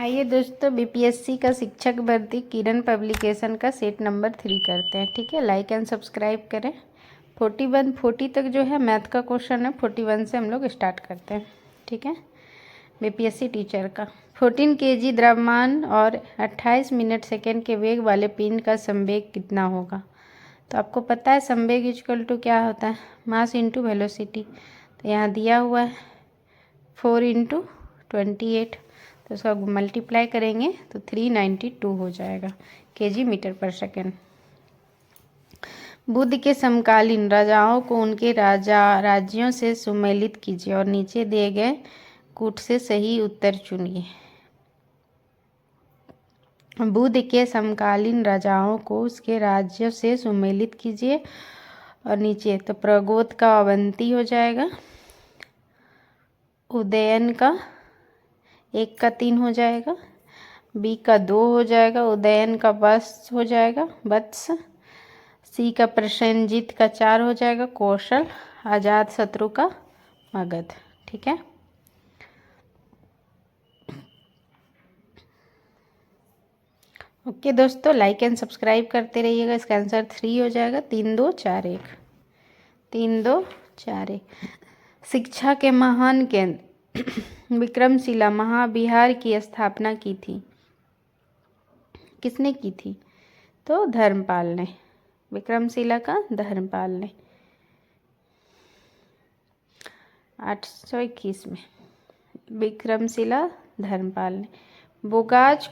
आइए दोस्तों, बीपीएससी का शिक्षक भर्ती किरण पब्लिकेशन का सेट नंबर 3 करते हैं। ठीक है, लाइक एंड सब्सक्राइब करें। 40 तक जो है मैथ का क्वेश्चन है। 41 से हम लोग स्टार्ट करते हैं। ठीक है, बीपीएससी टीचर का 14 kg द्रव्यमान और 28 मिनट सेकेंड के वेग वाले पिंड का संवेग कितना होगा। तो आपको पता है संवेग इक्वल टू क्या होता है, मास इंटू वेलोसिटी। तो यहाँ दिया हुआ है 4 × 28, तो उसका मल्टीप्लाई करेंगे तो 392 हो जाएगा kg मीटर पर सेकेंड। बुद्ध के समकालीन राजाओं को उनके राज्यों से सुमेलित कीजिए और नीचे दिए गए कूट से सही उत्तर चुनिए। बुद्ध के समकालीन राजाओं को उसके राज्यों से सुमेलित कीजिए और नीचे तो प्रगोत का अवंती हो जाएगा, उदयन का 1 का 3 हो जाएगा, बी का 2 हो जाएगा, उदयन का वत्स हो जाएगा वत्स, सी का प्रसेनजीत का 4 हो जाएगा, कौशल, आजाद शत्रु का मगध। ठीक है, ओके दोस्तों, लाइक एंड सब्सक्राइब करते रहिएगा। इसका आंसर 3 हो जाएगा, 3 2 4 1, 3 2 4 1। शिक्षा के महान केंद्र विक्रमशिला महाविहार की स्थापना की थी। किसने की थी? तो धर्मपाल ने। विक्रमशिला का धर्मपाल ने 821 में विक्रमशिला धर्मपाल ने। बोगाज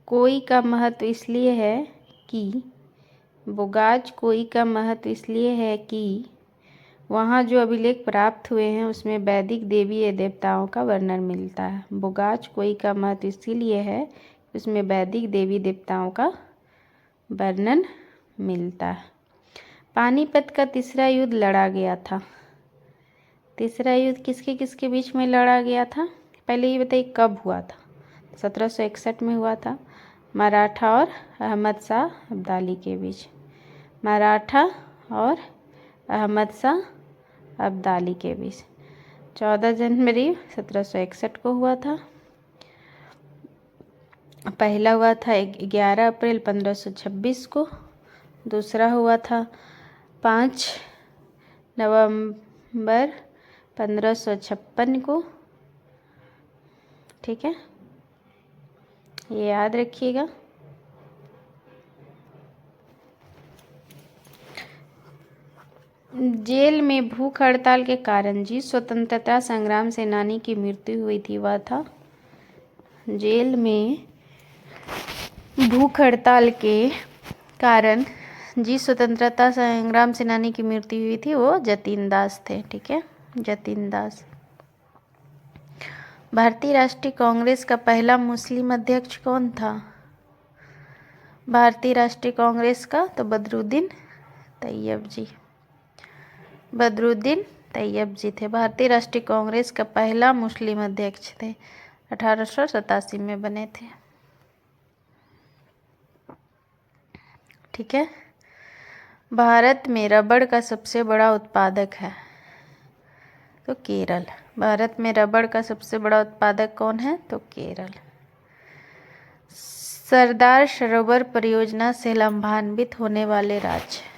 कोई का महत्व इसलिए है कि वहाँ जो अभिलेख प्राप्त हुए हैं उसमें वैदिक देवी देवताओं का वर्णन मिलता है। बोगाज कोई का महत्व इसीलिए है उसमें वैदिक देवी देवताओं का वर्णन मिलता है। पानीपत का तीसरा युद्ध लड़ा गया था। तीसरा युद्ध किसके किसके बीच में लड़ा गया था? पहले ये बताइए कब हुआ था? 1761 में हुआ था। मराठा और अहमद शाह अब्दाली के बीच। मराठा और अहमद शाह अब्दाली के बीच 14 जनवरी 1761 को हुआ था। पहला हुआ था 11 अप्रैल 1526 को। दूसरा हुआ था 5 नवंबर 1556 को। ठीक है, ये याद रखिएगा। जेल में भूख हड़ताल के कारण जिस स्वतंत्रता संग्राम सेनानी की मृत्यु हुई थी वह था। जेल में भूख हड़ताल के कारण जिस स्वतंत्रता संग्राम सेनानी की मृत्यु हुई थी वो जतीन दास थे। ठीक है, जतीन दास। भारतीय राष्ट्रीय कांग्रेस का पहला मुस्लिम अध्यक्ष कौन था? भारतीय राष्ट्रीय कांग्रेस का तो बदरुद्दीन तैयब जी। बदरुद्दीन तैयब जी थे भारतीय राष्ट्रीय कांग्रेस का पहला मुस्लिम अध्यक्ष थे। 1887 में बने थे। ठीक है, भारत में रबड़ का सबसे बड़ा उत्पादक है तो केरल। भारत में रबड़ का सबसे बड़ा उत्पादक कौन है? तो केरल। सरदार सरोवर परियोजना से लाभान्वित होने वाले राज्य।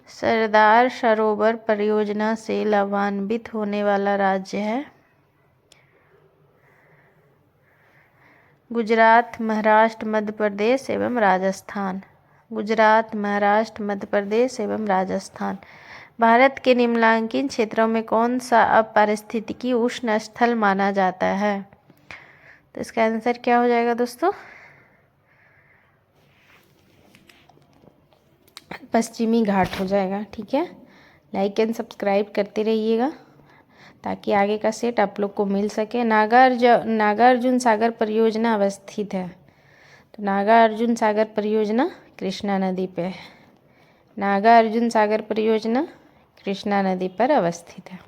सरदार सरोवर परियोजना से लाभान्वित होने वाला राज्य है गुजरात, महाराष्ट्र, मध्य प्रदेश एवं राजस्थान। गुजरात, महाराष्ट्र, मध्य प्रदेश एवं राजस्थान। भारत के निम्नलिखित क्षेत्रों में कौन सा अपारिस्थितिकी उष्ण स्थल माना जाता है? तो इसका आंसर क्या हो जाएगा दोस्तों? पश्चिमी घाट हो जाएगा। ठीक है, लाइक एंड सब्सक्राइब करते रहिएगा ताकि आगे का सेट आप लोग को मिल सके। नागार्जुन सागर परियोजना अवस्थित है तो नागार्जुन सागर परियोजना कृष्णा नदी पे है। नागार्जुन सागर परियोजना कृष्णा नदी पर अवस्थित है,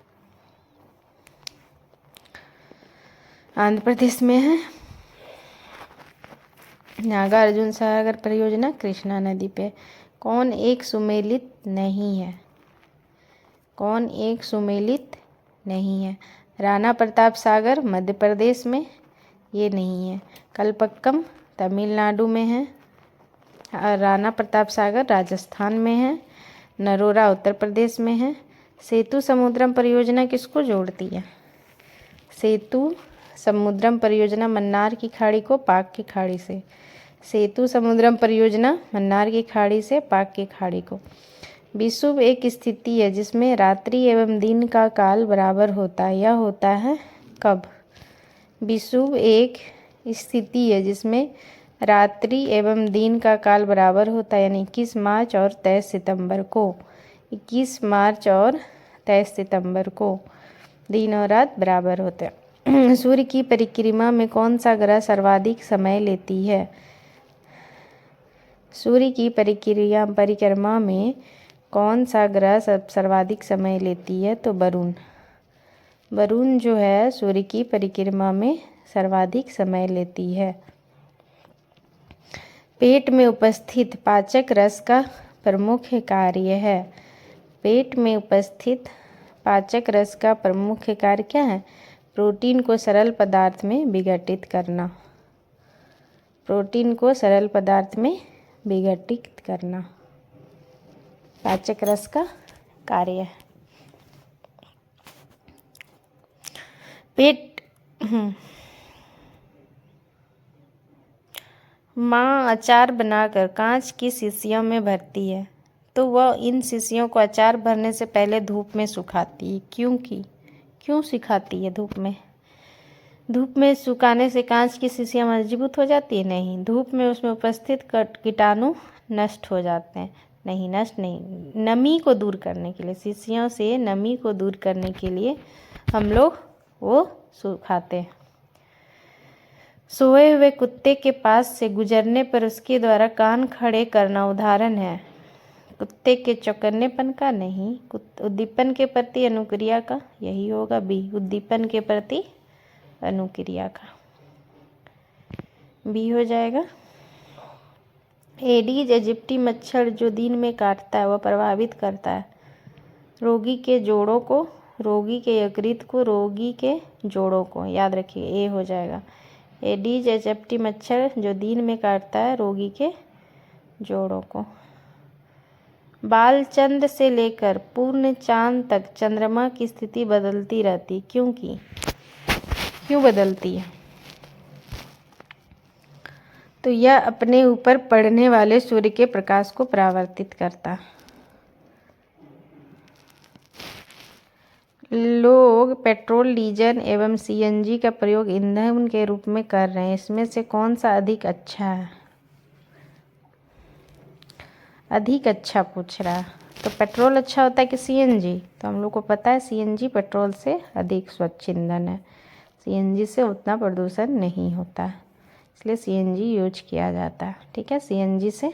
आंध्र प्रदेश में है। नागार्जुन सागर परियोजना कृष्णा नदी पे। कौन एक सुमेलित नहीं है? कौन एक सुमेलित नहीं है? राणा प्रताप सागर मध्य प्रदेश में, ये नहीं है। कलपक्कम तमिलनाडु में है। राणा प्रताप सागर राजस्थान में है। नरोरा उत्तर प्रदेश में है। सेतु समुद्रम परियोजना किसको जोड़ती है? सेतु समुद्रम परियोजना मन्नार की खाड़ी को पाक की खाड़ी से। सेतु समुद्रम परियोजना मन्नार की खाड़ी से पाक की खाड़ी को। विषुव एक स्थिति है जिसमें रात्रि एवं दिन का काल बराबर होता है, यह होता है कब? विषुव एक स्थिति है जिसमें रात्रि एवं दिन का काल बराबर होता है, यानी 21 मार्च और 23 सितंबर को। 21 मार्च और 23 सितंबर को दिन और रात बराबर होते हैं। सूर्य की परिक्रमा में कौन सा ग्रह सर्वाधिक समय लेती है? सूर्य की परिक्रमा में कौन सा ग्रह सर्वाधिक समय लेती है? तो वरुण। वरुण जो है सूर्य की परिक्रमा में सर्वाधिक समय लेती है। पेट में उपस्थित पाचक रस का प्रमुख कार्य है। पेट में उपस्थित पाचक रस का प्रमुख कार्य क्या है? प्रोटीन को सरल पदार्थ में विघटित करना। प्रोटीन को सरल पदार्थ में विघटित करना पाचक रस का कार्य है। पेट माँ अचार बनाकर कांच की शीशियों में भरती है, तो वह इन शीशियों को अचार भरने से पहले धूप में सुखाती है। क्यों सुखाती है धूप में? धूप में सुखाने से कांच की शीशियाँ मजबूत हो जाती है? नहीं, धूप में उसमें उपस्थित कीटाणु नष्ट हो जाते हैं। नहीं, नष्ट नहीं, नमी को दूर करने के लिए, शीशियों से नमी को दूर करने के लिए हम लोग वो सुखाते हैं। सोए हुए कुत्ते के पास से गुजरने पर उसके द्वारा कान खड़े करना उदाहरण है। कुत्ते के चौकन्नेपन का? नहीं। उद्दीपन के प्रति अनुक्रिया का? यही होगा बी, उद्दीपन के प्रति अनुक्रिया का, बी हो जाएगा। एडीज इजिप्टी मच्छर जो दिन में काटता है वह प्रभावित करता है रोगी के जोड़ों को, रोगी के यकृत को, रोगी के जोड़ों को। याद रखिए, ए हो जाएगा। एडीज इजिप्टी मच्छर जो दिन में काटता है रोगी के जोड़ों को। बालचंद्र से लेकर पूर्ण चांद तक चंद्रमा की स्थिति बदलती रहती, क्यों बदलती है? तो यह अपने ऊपर पड़ने वाले सूर्य के प्रकाश को परावर्तित करता। लोग पेट्रोल, डीजल एवं सीएनजी का प्रयोग ईंधन के रूप में कर रहे हैं, इसमें से कौन सा अधिक अच्छा है? अधिक अच्छा पूछ रहा है, तो पेट्रोल अच्छा होता है कि सीएनजी? तो हम लोग को पता है सीएनजी पेट्रोल से अधिक स्वच्छ ईंधन है, सीएनजी से उतना प्रदूषण नहीं होता है, इसलिए सीएनजी यूज किया जाता है। ठीक है, सीएनजी से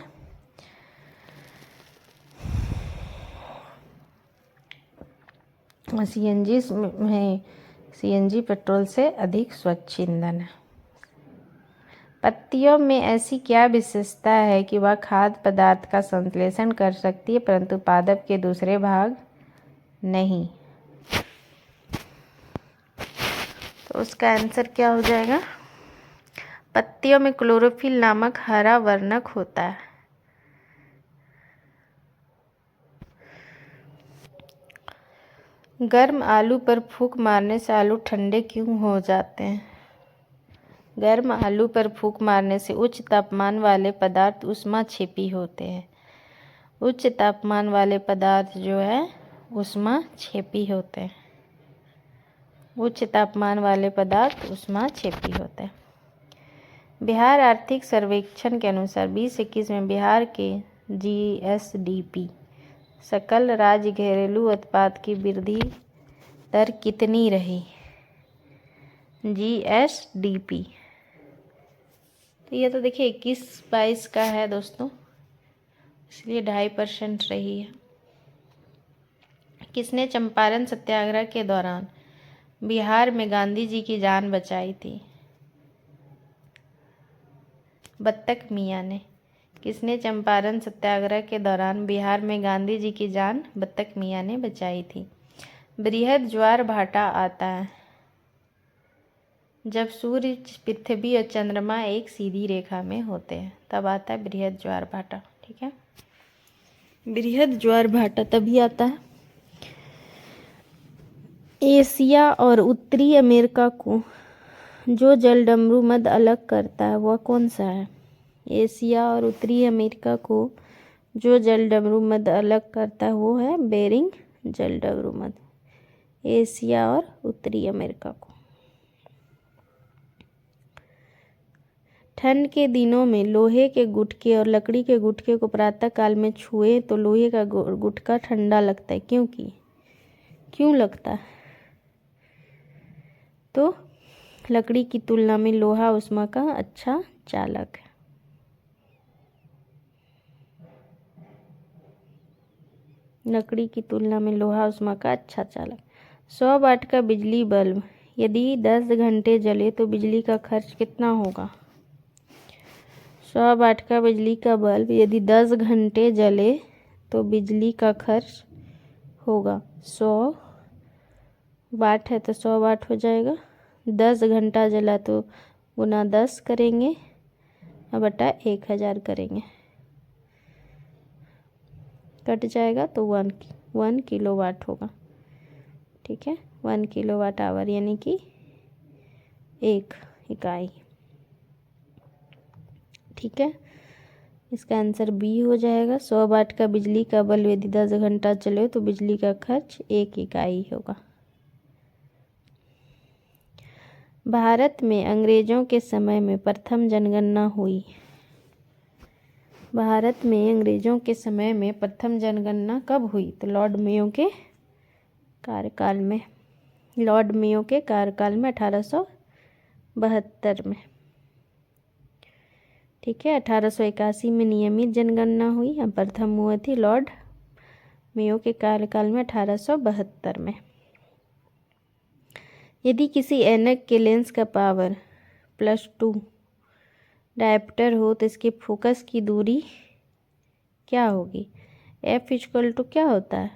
सीएनजी पेट्रोल से अधिक स्वच्छ ईंधन है। पत्तियों में ऐसी क्या विशेषता है कि वह खाद्य पदार्थ का संश्लेषण कर सकती है परंतु पादप के दूसरे भाग नहीं? तो उसका आंसर क्या हो जाएगा? पत्तियों में क्लोरोफिल नामक हरा वर्णक होता है। गर्म आलू पर फूंक मारने से आलू ठंडे क्यों हो जाते हैं? गर्म आलू पर फूंक मारने से उच्च तापमान वाले पदार्थ ऊष्माक्षेपी होते हैं। उच्च तापमान वाले पदार्थ जो है ऊष्माक्षेपी होते हैं। उच्च तापमान वाले पदार्थ ऊष्माक्षेपी होते हैं। बिहार आर्थिक सर्वेक्षण के अनुसार 2021 में बिहार के जीएसडीपी सकल राज्य घरेलू उत्पाद की वृद्धि दर कितनी रही? जीएसडीपी तो ये तो देखिए 21-22 का है दोस्तों, इसलिए 2.5% रही है। किसने चंपारण सत्याग्रह के दौरान बिहार में गांधी जी की जान बचाई थी? बत्तख मियाँ ने। किसने चंपारण सत्याग्रह के दौरान बिहार में गांधी जी की जान बत्तख मियाँ ने बचाई थी? बृहद ज्वार भाटा आता है। जब सूर्य, पृथ्वी और चंद्रमा एक सीधी रेखा में होते हैं तब आता है बृहद ज्वार भाटा। ठीक है, बृहद ज्वार भाटा तभी आता है। एशिया और उत्तरी अमेरिका को जो जलडमरू मध्य अलग करता है वह कौन सा है? एशिया और उत्तरी अमेरिका को जो जलडमरू मध्य अलग करता है वो है बेरिंग जलडमरू मध्य। एशिया और उत्तरी अमेरिका को। ठंड के दिनों में लोहे के गुटके और लकड़ी के गुटके को प्रातः काल में छुए तो लोहे का गुटका ठंडा लगता है। क्यों लगता है? तो लकड़ी की तुलना में लोहा ऊष्मा का अच्छा चालक है। लकड़ी की तुलना में लोहा ऊष्मा का अच्छा चालक। 100 वाट का बिजली बल्ब यदि 10 घंटे जले तो बिजली का खर्च कितना होगा? 100 वाट का बिजली का बल्ब यदि 10 घंटे जले तो बिजली का खर्च होगा 100 वाट है तो 100 वाट हो जाएगा। 10 घंटा जला तो गुना 10 करेंगे और बटा 1000 करेंगे, कट जाएगा तो 1 किलोवाट होगा। ठीक है, 1 किलोवाट आवर यानी कि 1 इकाई। ठीक है, इसका आंसर बी हो जाएगा। 100 वाट का बिजली का बल्ब यदि 10 घंटा चले तो बिजली का खर्च 1 इकाई होगा। भारत में अंग्रेजों के समय में प्रथम जनगणना हुई। भारत में अंग्रेजों के समय में प्रथम जनगणना कब हुई? तो लॉर्ड मेयो के कार्यकाल में। लॉर्ड मेयो के कार्यकाल में 1872 में। ठीक है, 1881 में नियमित जनगणना हुई। अब प्रथम हुई थी लॉर्ड मेयो के कार्यकाल में 1872 में। यदि किसी ऐनक के लेंस का पावर +2 डायप्टर हो तो इसके फोकस की दूरी क्या होगी? F इक्वल टू क्या होता है?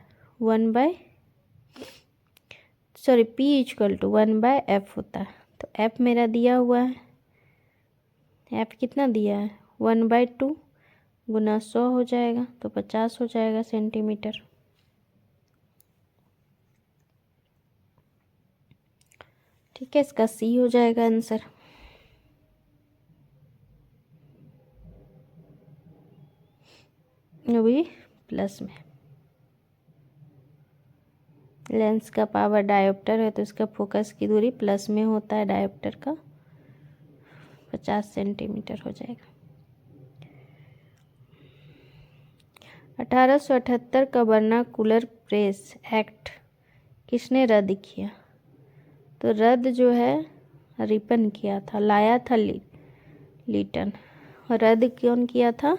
P इक्वल टू 1/f होता है। तो F मेरा दिया हुआ है, F कितना दिया है? 1/2 गुना 100 हो जाएगा तो 50 हो जाएगा सेंटीमीटर। ठीक है, इसका C हो जाएगा आंसर। अभी प्लस में लेंस का पावर डायोप्टर है तो इसका फोकस की दूरी प्लस में होता है डायोप्टर का, 50 सेंटीमीटर हो जाएगा। 1878 का वर्नाकुलर प्रेस एक्ट किसने रद्द किया? तो रद्द जो है रिपन किया था, लाया था लीटन। रद्द कौन किया था?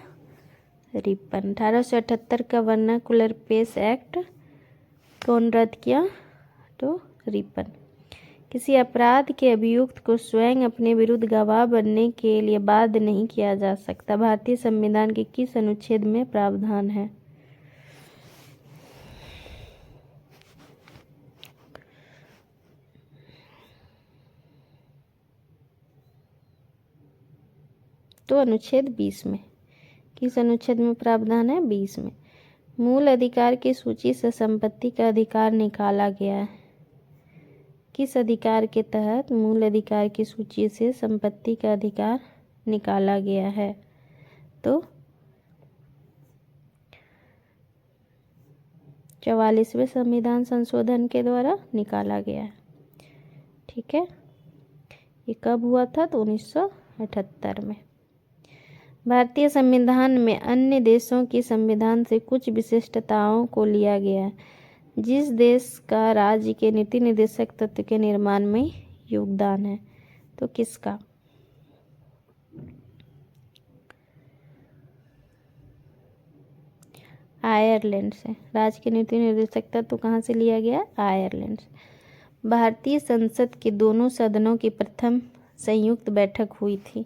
रिपन। 1878 का वर्नाकुलर प्रेस एक्ट कौन रद्द किया? तो रिपन। किसी अपराध के अभियुक्त को स्वयं अपने विरुद्ध गवाह बनने के लिए बाध्य नहीं किया जा सकता। भारतीय संविधान के किस अनुच्छेद में प्रावधान है? तो अनुच्छेद 20 में। किस अनुच्छेद में प्रावधान है? 20 में। मूल अधिकार की सूची से संपत्ति का अधिकार निकाला गया है। किस अधिकार के तहत मूल अधिकार की सूची से संपत्ति का अधिकार निकाला गया है? तो 44वें संविधान संशोधन के द्वारा निकाला गया है। ठीक है, ये कब हुआ था? तो 1978 में। भारतीय संविधान में अन्य देशों की संविधान से कुछ विशिष्टताओं को लिया गया है। जिस देश का राज्य के नीति निर्देशक तत्व के निर्माण में योगदान है, तो किसका? आयरलैंड से। राज्य के नीति निर्देशक तत्व कहाँ से लिया गया? आयरलैंड से। भारतीय संसद के दोनों सदनों की प्रथम संयुक्त बैठक हुई थी,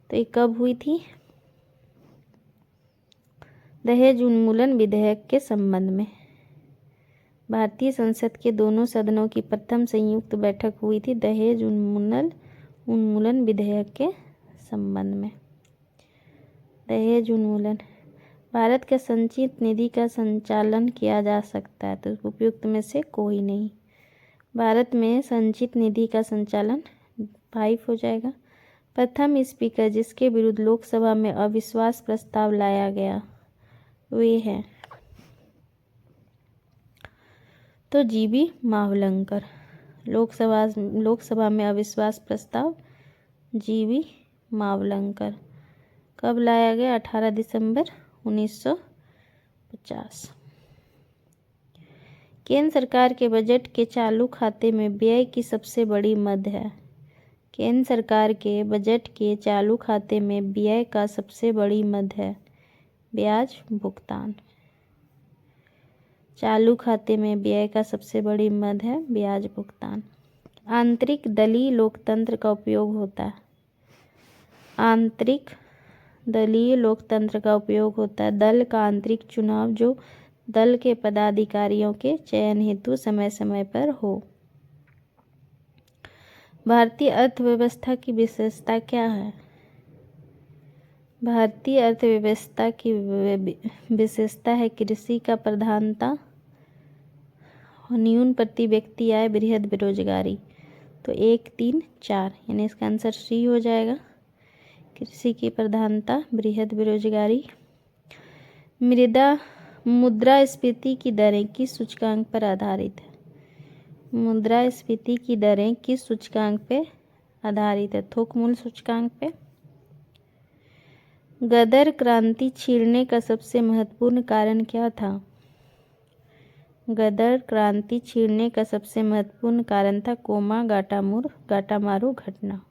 तो ये कब हुई थी? दहेज उन्मूलन विधेयक के संबंध में। भारतीय संसद के दोनों सदनों की प्रथम संयुक्त बैठक हुई थी दहेज उन्मूलन विधेयक के संबंध में। दहेज उन्मूलन। भारत का संचित निधि का संचालन किया जा सकता है, तो उपयुक्त में से कोई नहीं। भारत में संचित निधि का संचालन 5 हो जाएगा। प्रथम स्पीकर जिसके विरुद्ध लोकसभा में अविश्वास प्रस्ताव लाया गया वे हैं तो जीबी मावलंकर। लोकसभा में अविश्वास प्रस्ताव जीबी मावलंकर। कब लाया गया? 18 दिसंबर 1950। केंद्र सरकार के बजट के चालू खाते में व्यय की सबसे बड़ी मद है। केंद्र सरकार के बजट के चालू खाते में व्यय का सबसे बड़ी मद है ब्याज भुगतान। चालू खाते में व्यय का सबसे बड़ी मद है ब्याज भुगतान। आंतरिक दलीय लोकतंत्र का उपयोग होता है। आंतरिक दलीय लोकतंत्र का उपयोग होता है दल का आंतरिक चुनाव जो दल के पदाधिकारियों के चयन हेतु समय समय पर हो। भारतीय अर्थव्यवस्था की विशेषता क्या है? भारतीय अर्थव्यवस्था की विशेषता है कृषि का प्रधानता, न्यून प्रति व्यक्ति आय, बृहद बेरोजगारी। तो 1, 3, 4 यानी इसका आंसर सी हो जाएगा। कृषि की प्रधानता, बृहद बेरोजगारी। मुद्रास्फीति की दरें किस सूचकांक पर आधारित है? मुद्रास्फीति की दरें किस सूचकांक पे आधारित है? थोक मूल्य सूचकांक पे। गदर क्रांति छीड़ने का सबसे महत्वपूर्ण कारण क्या था? गदर क्रांति छीड़ने का सबसे महत्वपूर्ण कारण था कोमा गाटामारू घटना।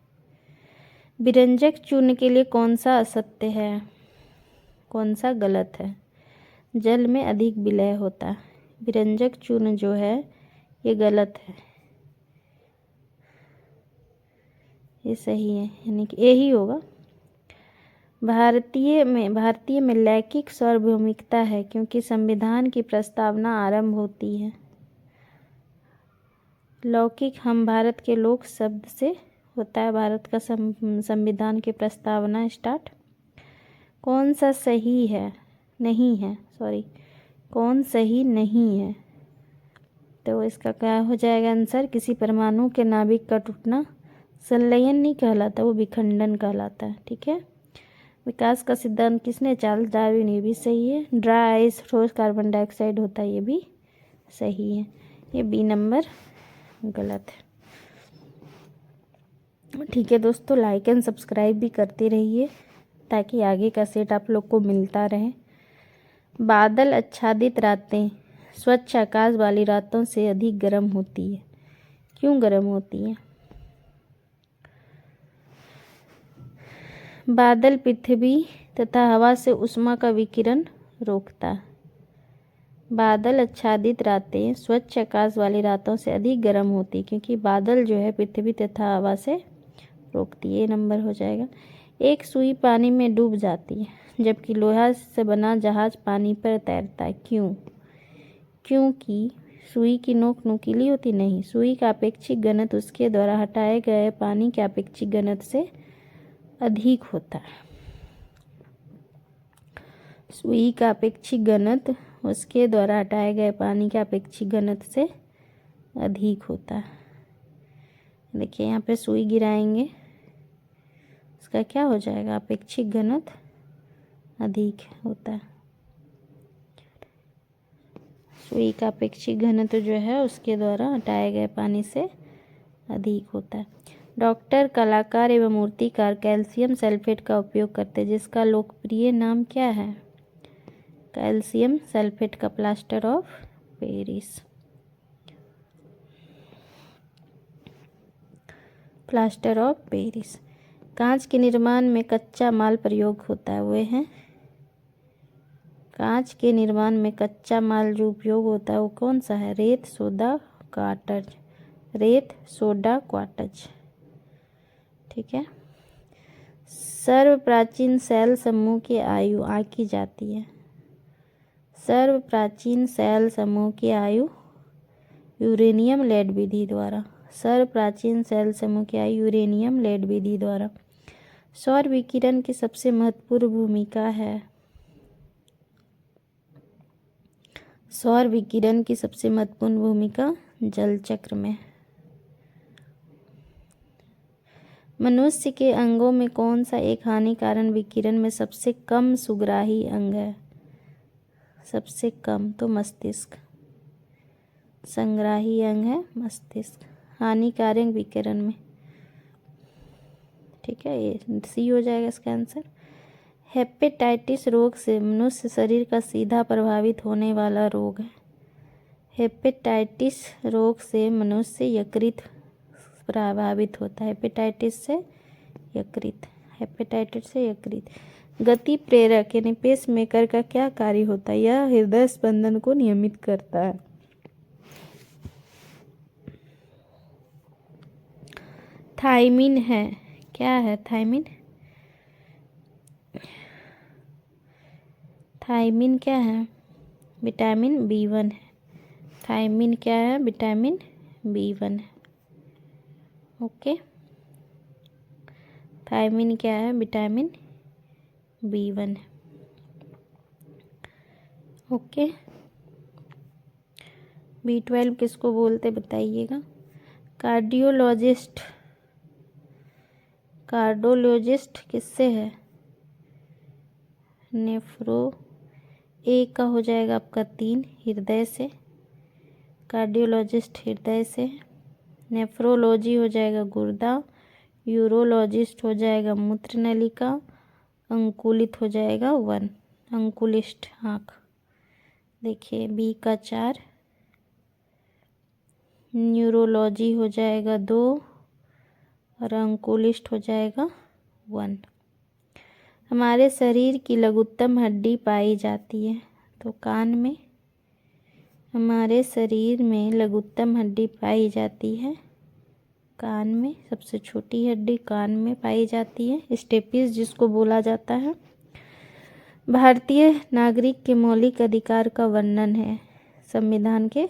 विरंजक चूर्ण के लिए कौन सा असत्य है? कौन सा गलत है? जल में अधिक विलय होता है। विरंजक चूर्ण जो है ये गलत है, ये सही है, यानी कि यही होगा। भारतीय में लैंगिक सार्वभौमिकता है क्योंकि संविधान की प्रस्तावना आरंभ होती है। लौकिक हम भारत के लोक शब्द से होता है भारत का संविधान की प्रस्तावना स्टार्ट। कौन सा सही है? नहीं है, सॉरी, कौन सही नहीं है? तो इसका क्या हो जाएगा आंसर? किसी परमाणु के नाभिक का टूटना संलयन नहीं कहलाता, वो विखंडन कहलाता है। ठीक है। विकास का सिद्धांत किसने? Charles Darwin. ये भी सही है। ड्राई आइस ठोस कार्बन डाइऑक्साइड होता है, ये भी सही है। ये बी नंबर गलत है। ठीक है दोस्तों, लाइक एंड सब्सक्राइब भी करते रहिए ताकि आगे का सेट आप लोग को मिलता रहे। बादल आच्छादित रातें स्वच्छ आकाश वाली रातों से अधिक गर्म होती है। क्यों गर्म होती है? बादल पृथ्वी तथा हवा से ऊष्मा का विकिरण रोकता है। बादल आच्छादित रातें स्वच्छ आकाश वाली रातों से अधिक गर्म होती है क्योंकि बादल जो है पृथ्वी तथा हवा से रोकती है। ये नंबर हो जाएगा। एक सुई पानी में डूब जाती है जबकि लोहा से बना जहाज पानी पर तैरता है। क्यों? क्योंकि सुई की नोक नुकीली होती नहीं। सुई का अपेक्षित घनत्व उसके द्वारा हटाए गए पानी के अपेक्षित घनत्व से अधिक होता है। सुई का अपेक्षित घनत्व उसके द्वारा हटाए गए पानी के अपेक्षित घनत्व से अधिक होता है। देखिए यहाँ पे सुई गिराएंगे, इसका क्या हो जाएगा? अपेक्षित घनत्व अधिक होता है। सुई का अपेक्षित घनत्व जो है उसके द्वारा हटाए गए पानी से अधिक होता है। डॉक्टर, कलाकार एवं मूर्तिकार कैल्शियम सल्फेट का उपयोग करते हैं जिसका लोकप्रिय नाम क्या है? कैल्शियम सल्फेट का plaster of Paris. Plaster of Paris. कांच के निर्माण में कच्चा माल प्रयोग होता है, वे हैं कांच के निर्माण में कच्चा माल जो उपयोग होता है वो कौन सा है? रेत, सोडा, क्वार्टज। रेत, सोडा, क्वार्टज। ठीक है। सर्व प्राचीन शैल समूह की आयु आंकी जाती है। सर्व प्राचीन शैल समूह की आयु यूरेनियम लेड विधि द्वारा। सर्व प्राचीन सेल समूह क्या है? यूरेनियम लेड विधि द्वारा। सौर विकिरण की सबसे महत्वपूर्ण भूमिका है। सौर विकिरण की सबसे महत्वपूर्ण भूमिका जल चक्र में। मनुष्य के अंगों में कौन सा एक हानिकारक विकिरण में सबसे कम सुग्राही अंग है? सबसे कम तो मस्तिष्क। संग्राही अंग है मस्तिष्क हानिकारक विकिरण में। ठीक है, ये सी हो जाएगा इसका आंसर। हेपेटाइटिस रोग से मनुष्य शरीर का सीधा प्रभावित होने वाला रोग है। हेपेटाइटिस रोग से मनुष्य यकृत प्रभावित होता है। हेपेटाइटिस से यकृत। हेपेटाइटिस से यकृत। गति प्रेरक यानी पेस मेकर का क्या कार्य होता है? यह हृदय स्पंदन को नियमित करता है। थायमिन है, क्या है थायमिन? थायमिन क्या है? विटामिन B1 है। थायमिन क्या है? विटामिन B1 है। ओके, थायमिन क्या है? विटामिन B1 है। ओके, B12 किसको बोलते बताइएगा? कार्डियोलॉजिस्ट। कार्डियोलॉजिस्ट किससे है? नेफ्रो। ए का हो जाएगा आपका 3 हृदय से। कार्डियोलॉजिस्ट हृदय से। नेफ्रोलॉजी हो जाएगा गुर्दा। यूरोलॉजिस्ट हो जाएगा मूत्र नलिका। अंकुलित हो जाएगा 1 अंकुलिस्ट आँख। देखिए बी का 4। न्यूरोलॉजी हो जाएगा 2 और अंकुलिस्ट हो जाएगा 1। हमारे शरीर की लघुत्तम हड्डी पाई जाती है तो कान में। हमारे शरीर में लघुत्तम हड्डी पाई जाती है कान में। सबसे छोटी हड्डी कान में पाई जाती है, स्टेपिस जिसको बोला जाता है। भारतीय नागरिक के मौलिक अधिकार का वर्णन है। संविधान के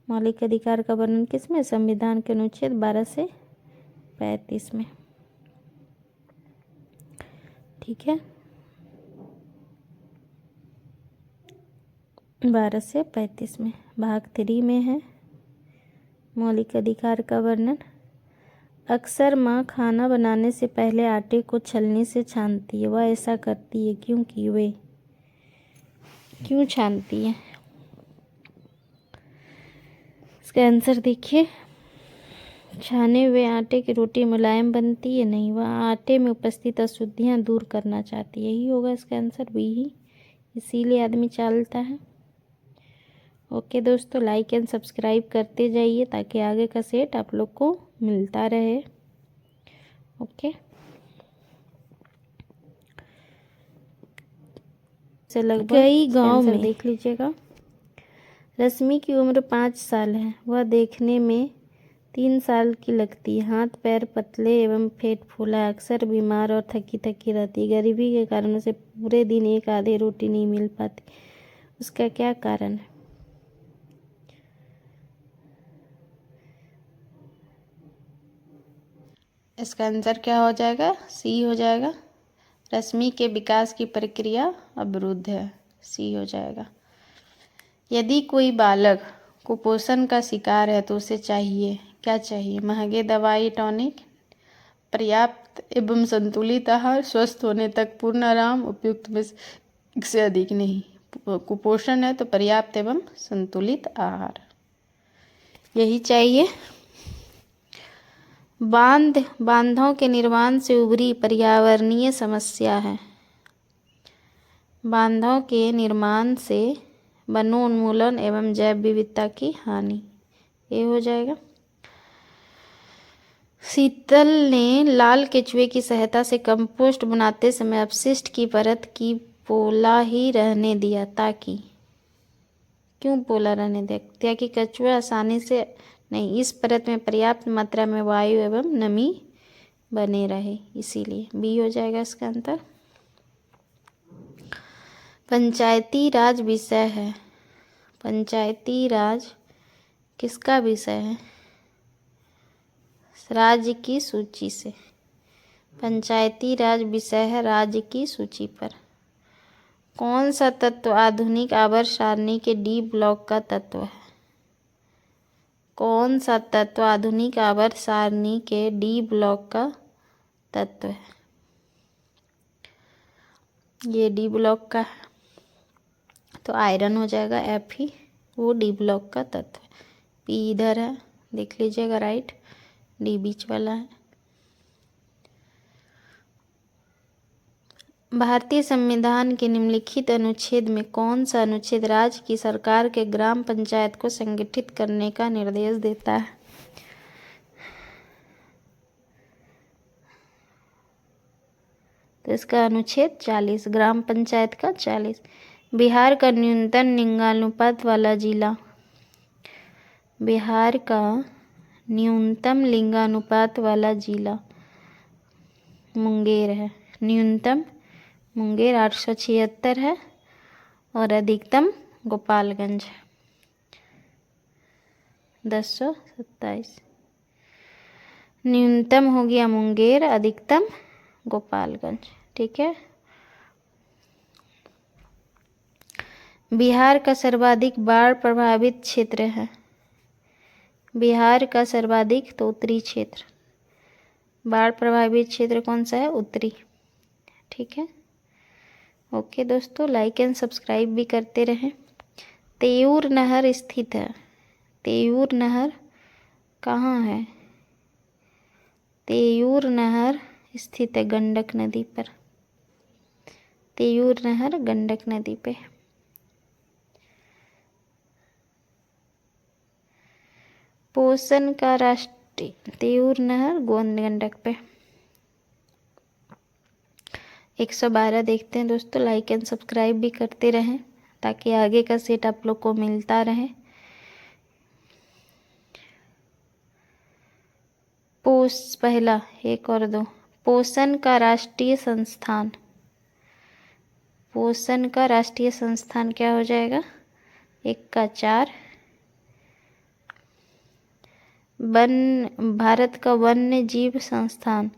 मौलिक अधिकार का वर्णन किसमें? संविधान के अनुच्छेद 12 से 35 में। ठीक है, 12 से 35 में। भाग 3 में है मौलिक अधिकार का वर्णन। अक्सर माँ खाना बनाने से पहले आटे को छलनी से छानती है। वह ऐसा करती है क्योंकि वे क्यों छानती है? इसका आंसर देखिए। छाने हुए आटे की रोटी मुलायम बनती है? नहीं, वह आटे में उपस्थित अशुद्धियाँ दूर करना चाहती है। यही होगा इसका आंसर बी ही। इसीलिए आदमी चालता है। ओके दोस्तों, लाइक एंड सब्सक्राइब करते जाइए ताकि आगे का सेट आप लोग को मिलता रहे। ओके, से लगभग कई गांव में देख लीजिएगा। रश्मि की उम्र 5 साल है। वह देखने में 3 साल की लगती है। हाथ पैर पतले एवं पेट फूला, अक्सर बीमार और थकी थकी रहती है। गरीबी के कारण उसे पूरे दिन एक आधी रोटी नहीं मिल पाती। उसका क्या कारण है? इसका आंसर क्या हो जाएगा? सी हो जाएगा। रश्मि के विकास की प्रक्रिया अवरुद्ध है। सी हो जाएगा। यदि कोई बालक कुपोषण का शिकार है तो उसे चाहिए क्या? चाहिए महंगे दवाई टॉनिक, पर्याप्त एवं संतुलित आहार, स्वस्थ होने तक पूर्ण आराम, उपयुक्त में से अधिक नहीं। कुपोषण है तो पर्याप्त एवं संतुलित आहार यही चाहिए। बांधों के निर्माण से उभरी पर्यावरणीय समस्या है। बांधों के निर्माण से वनोन्मूलन एवं जैव विविधता की हानि। ये हो जाएगा। शीतल ने लाल केचुए की सहायता से कंपोस्ट बनाते समय अपशिष्ट की परत की पोला ही रहने दिया ताकि। क्यों पोला रहने दिया? ताकि केचुआ आसानी से नहीं, इस परत में पर्याप्त मात्रा में वायु एवं नमी बने रहे, इसीलिए। बी हो जाएगा इसका आंसर। पंचायती राज विषय है। पंचायती राज किसका विषय है? राज्य की सूची से। पंचायती राज विषय है राज्य की सूची पर। कौन सा तत्व आधुनिक आवर्त सारणी के डी ब्लॉक का तत्व है? कौन सा तत्व आधुनिक आवर्त सारणी के डी ब्लॉक का तत्व है? ये डी ब्लॉक का है तो आयरन हो जाएगा एफ ही, वो डी ब्लॉक का तत्व है। पी इधर है, देख लीजिएगा, राइट। डी बीच वाला है। भारतीय संविधान के निम्नलिखित अनुच्छेद में कौन सा अनुच्छेद राज्य की सरकार के ग्राम पंचायत को संगठित करने का निर्देश देता है? तो इसका अनुच्छेद 40, ग्राम पंचायत का 40। बिहार का न्यूनतम लिंगानुपात वाला जिला। बिहार का न्यूनतम लिंगानुपात वाला जिला मुंगेर है। न्यूनतम मुंगेर 876 है और अधिकतम गोपालगंज 1027। न्यूनतम हो गया मुंगेर, अधिकतम गोपालगंज, ठीक है। बिहार का सर्वाधिक बाढ़ प्रभावित क्षेत्र है। बिहार का सर्वाधिक तो उत्तरी क्षेत्र। बाढ़ प्रभावित क्षेत्र कौन सा है? उत्तरी, ठीक है। ओके दोस्तों, लाइक एंड सब्सक्राइब भी करते रहें। तेऊर नहर स्थित है। तेऊर नहर कहाँ है? तेऊर नहर स्थित है गंडक नदी पर। तेऊर नहर गंडक नदी पे। पोषण का राष्ट्रीय तेऊर नहर गोंद गंडक पे। 112 देखते हैं दोस्तों। लाइक एंड सब्सक्राइब भी करते रहें ताकि आगे का सेट आप लोग को मिलता रहे। पहला 1 और 2, पोषण का राष्ट्रीय संस्थान। पोषण का राष्ट्रीय संस्थान क्या हो जाएगा? 1 का 4। भारत का वन्य जीव संस्थान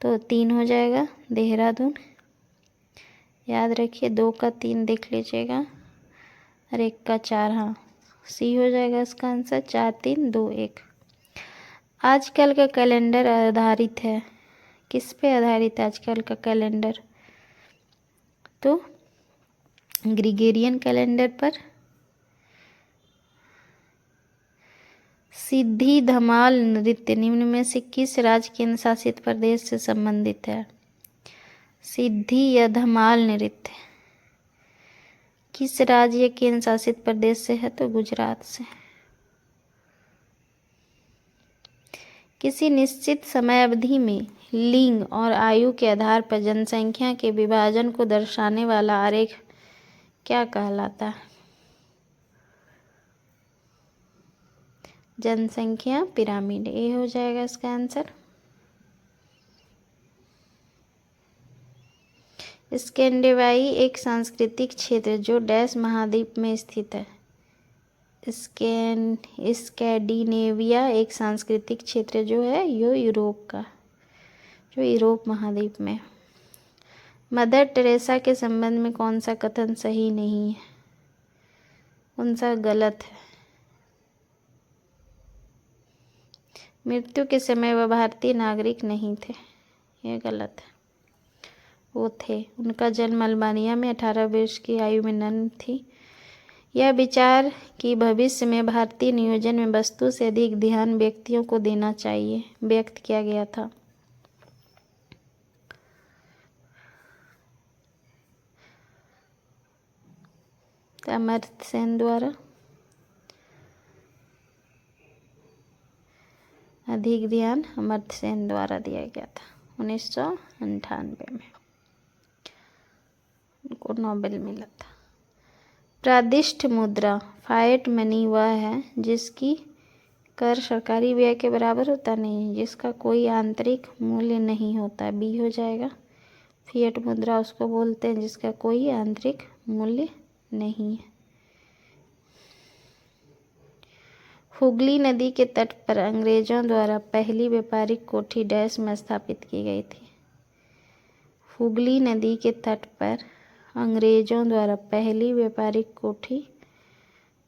तो 3 हो जाएगा, देहरादून। याद रखिए, 2 का 3 देख लीजिएगा और 1 का 4, हाँ सी हो जाएगा इसका आंसर। 4 3 2 1। आजकल का कैलेंडर आधारित है, किस पे आधारित है आजकल का कैलेंडर? तो ग्रिगोरियन कैलेंडर पर। सिद्धि धमाल नृत्य निम्न में से किस राज्य केंद्र शासित प्रदेश से संबंधित है? सिद्धि या धमाल नृत्य किस राज्य या केंद्र शासित प्रदेश से है? तो गुजरात से। किसी निश्चित समय अवधि में लिंग और आयु के आधार पर जनसंख्या के विभाजन को दर्शाने वाला आरेख क्या कहलाता है? जनसंख्या पिरामिड, ए हो जाएगा इसका आंसर। स्कैंडिनेविया एक सांस्कृतिक क्षेत्र जो डैश महाद्वीप में स्थित है। स्कैंडिनेविया एक सांस्कृतिक क्षेत्र जो है यो यूरोप का, जो यूरोप महाद्वीप में। मदर टेरेसा के संबंध में कौन सा कथन सही नहीं है? कौन सा गलत है? मृत्यु के समय वह भारतीय नागरिक नहीं थे, यह गलत है। वो थे। उनका जन्म अल्बानिया में 18 वर्ष की आयु में नन थी। यह विचार कि भविष्य में भारतीय नियोजन में वस्तु से अधिक ध्यान व्यक्तियों को देना चाहिए व्यक्त किया गया था। अमर्त्य सेन द्वारा। अधिक ध्यान अमर्त्य सेन द्वारा दिया गया था 1998 में, उनको नोबेल मिला था। प्रादिष्ट मुद्रा फाइट मनी वह है जिसकी कर सरकारी व्यय के बराबर होता नहीं है, जिसका कोई आंतरिक मूल्य नहीं होता, बी हो जाएगा। फिएट मुद्रा उसको बोलते हैं जिसका कोई आंतरिक मूल्य नहीं है। हुगली नदी के तट पर अंग्रेजों द्वारा पहली व्यापारिक कोठी डैश में स्थापित की गई थी। हुगली नदी के तट पर अंग्रेजों द्वारा पहली व्यापारिक कोठी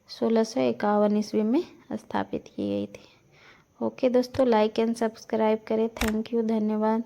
1651 ईस्वी में स्थापित की गई थी। ओके दोस्तों, लाइक एंड सब्सक्राइब करें। थैंक यू, धन्यवाद।